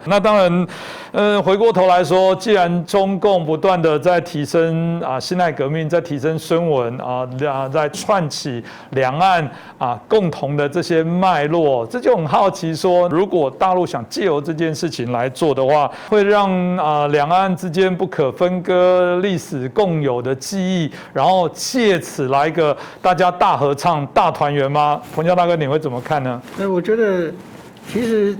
那当然，回过头来说，既然中共不断的在提升辛亥革命，在提升孙文在串起两岸共同的这些脉络，这就很好奇说，如果大陆想借由这件事情来做的话，会让两岸之间不可分割历史共有的记忆，然后借此来一个大家大合唱、大团圆吗？彭教大哥，你会怎么看呢？我觉得其实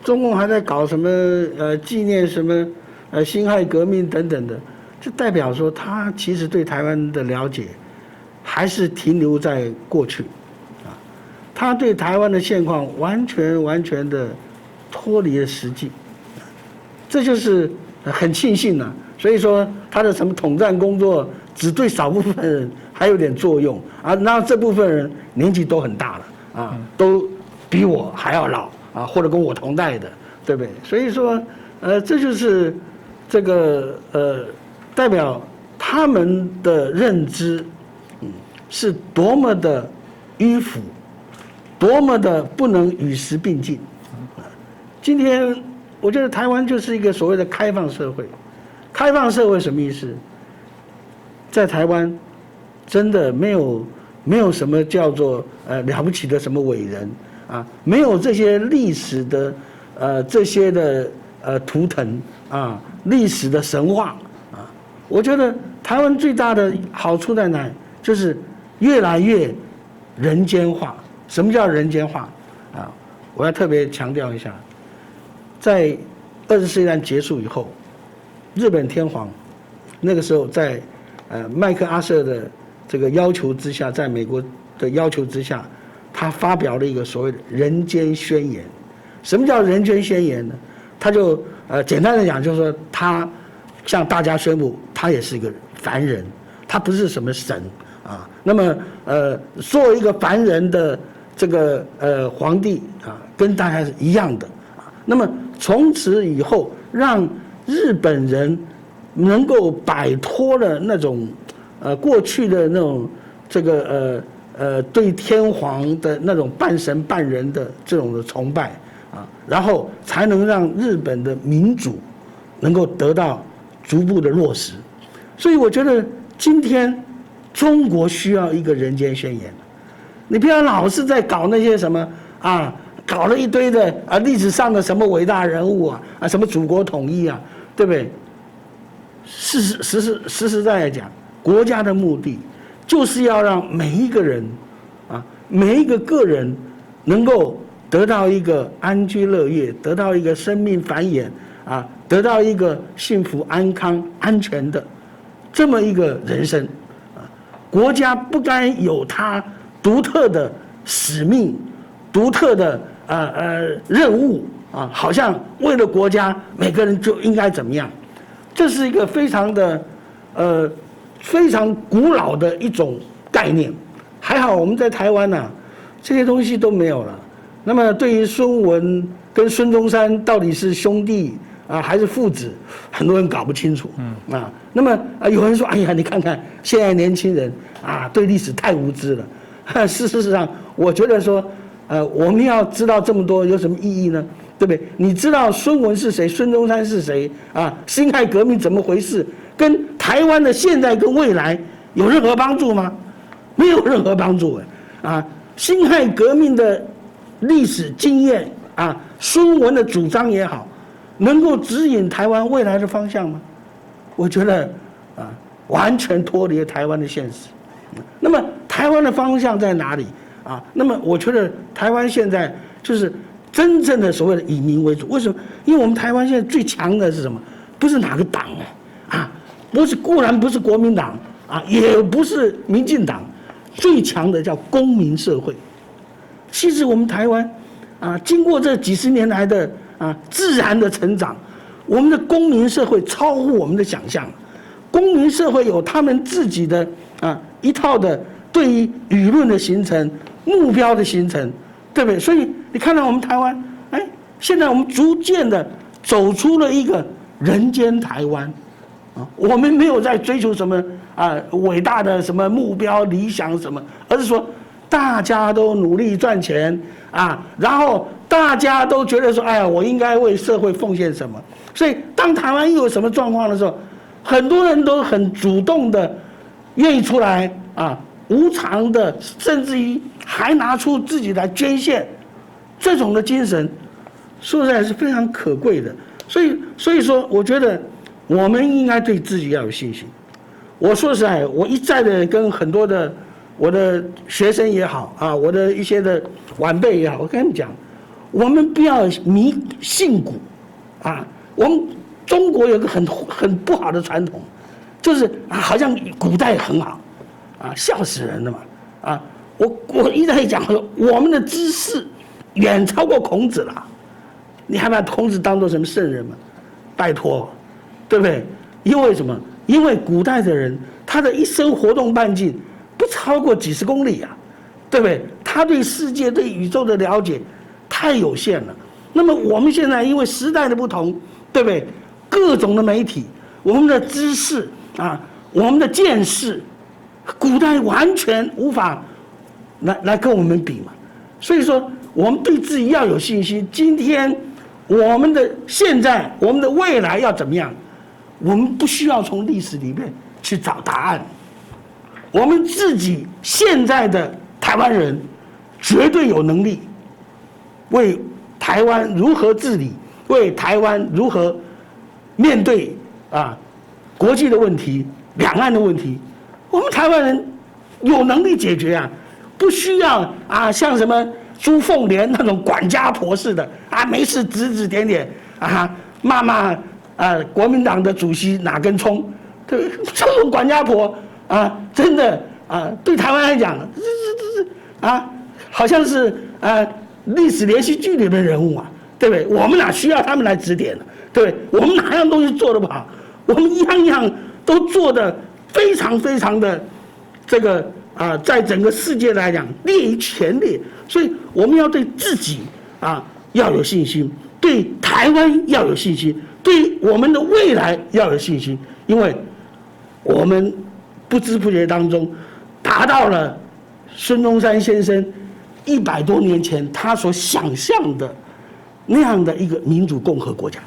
中共还在搞什么纪念什么辛亥革命等等的，就代表说他其实对台湾的了解还是停留在过去，他对台湾的现况完全的脱离了实际，这就是很庆幸啊。所以说他的什么统战工作只对少部分人还有点作用那这部分人年纪都很大了都比我还要老或者跟我同代的，对不对？所以说这就是这个代表他们的认知是多么的迂腐，多么的不能与时并进。今天我觉得台湾就是一个所谓的开放社会。开放社会什么意思？在台湾真的没有什么叫做了不起的什么伟人没有这些历史的这些的图腾历史的神话我觉得台湾最大的好处在哪里？就是越来越人间化。什么叫人间化我要特别强调一下，在20世纪大战结束以后，日本天皇那个时候在麦克阿瑟的这个要求之下，在美国的要求之下，他发表了一个所谓的人间宣言。什么叫人间宣言呢？他就简单的讲，就是说他向大家宣布，他也是一个凡人，他不是什么神那么作为一个凡人的这个皇帝跟大家是一样的那么从此以后，让日本人能够摆脱了那种过去的那种这个对天皇的那种半神半人的这种的崇拜然后才能让日本的民主能够得到逐步的落实。所以我觉得今天中国需要一个人间宣言。你不要老是在搞那些什么搞了一堆的历史上的什么伟大人物什么祖国统一对不对？实实在在讲，国家的目的就是要让每一个人每一个个人能够得到一个安居乐业，得到一个生命繁衍得到一个幸福安康安全的这么一个人生国家不该有它独特的使命，独特的任务好像为了国家每个人就应该怎么样。这是一个非常的非常古老的一种概念。还好我们在台湾这些东西都没有了。那么对于孙文跟孙中山到底是兄弟还是父子，很多人搞不清楚那么有人说哎呀，你看看现在年轻人对历史太无知了事实上我觉得说我们要知道这么多有什么意义呢？对不对？你知道孙文是谁，孙中山是谁辛亥革命怎么回事，跟台湾的现在跟未来有任何帮助吗？没有任何帮助辛亥革命的历史经验孙文的主张也好，能够指引台湾未来的方向吗？我觉得完全脱离了台湾的现实。那么台湾的方向在哪里那么我觉得台湾现在就是真正的所谓的以民为主。为什么？因为我们台湾现在最强的是什么？不是哪个党不是，固然不是国民党也不是民进党，最强的叫公民社会。其实我们台湾经过这几十年来的自然的成长，我们的公民社会超乎我们的想象。公民社会有他们自己的一套的对于舆论的形成、目标的形成，对不对？所以你看到我们台湾，现在我们逐渐的走出了一个人间台湾我们没有在追求什么伟大的什么目标理想什么，而是说大家都努力赚钱然后大家都觉得说，哎呀，我应该为社会奉献什么。所以当台湾又有什么状况的时候，很多人都很主动的愿意出来啊，无偿的，甚至于还拿出自己来捐献，这种的精神，说实在是非常可贵的。所以说，我觉得我们应该对自己要有信心。我说实在，我一再的跟很多的我的学生也好啊，我的一些的晚辈也好，我跟他们讲，我们不要迷信古啊。我们中国有个很不好的传统，就是啊，好像古代很好啊，笑死人了嘛啊！我一再讲说，我们的知识远超过孔子了，你还把孔子当做什么圣人吗？拜托，对不对？因为什么？因为古代的人他的一生活动半径不超过几十公里啊，对不对？他对世界、对宇宙的了解太有限了。那么我们现在因为时代的不同，对不对？各种的媒体，我们的知识啊，我们的见识，古代完全无法来跟我们比嘛。所以说，我们对自己要有信心。今天我们的现在，我们的未来要怎么样？我们不需要从历史里面去找答案。我们自己现在的台湾人，绝对有能力为台湾如何治理，为台湾如何面对啊国际的问题、两岸的问题，我们台湾人有能力解决啊，不需要啊像什么朱凤莲那种管家婆似的啊，没事指指点点啊，骂国民党的主席哪根葱，对，这种管家婆啊，真的啊，对台湾来讲，这啊，好像是历史连续剧里的人物啊，对不对？我们哪需要他们来指点呢？对不对？我们哪样东西做得不好？我们一样样都做得非常非常的这个在整个世界来讲列于前列，所以我们要对自己要有信心，对台湾要有信心，对我们的未来要有信心，因为我们不知不觉当中达到了孙中山先生100多年前他所想象的那样的一个民主共和国家。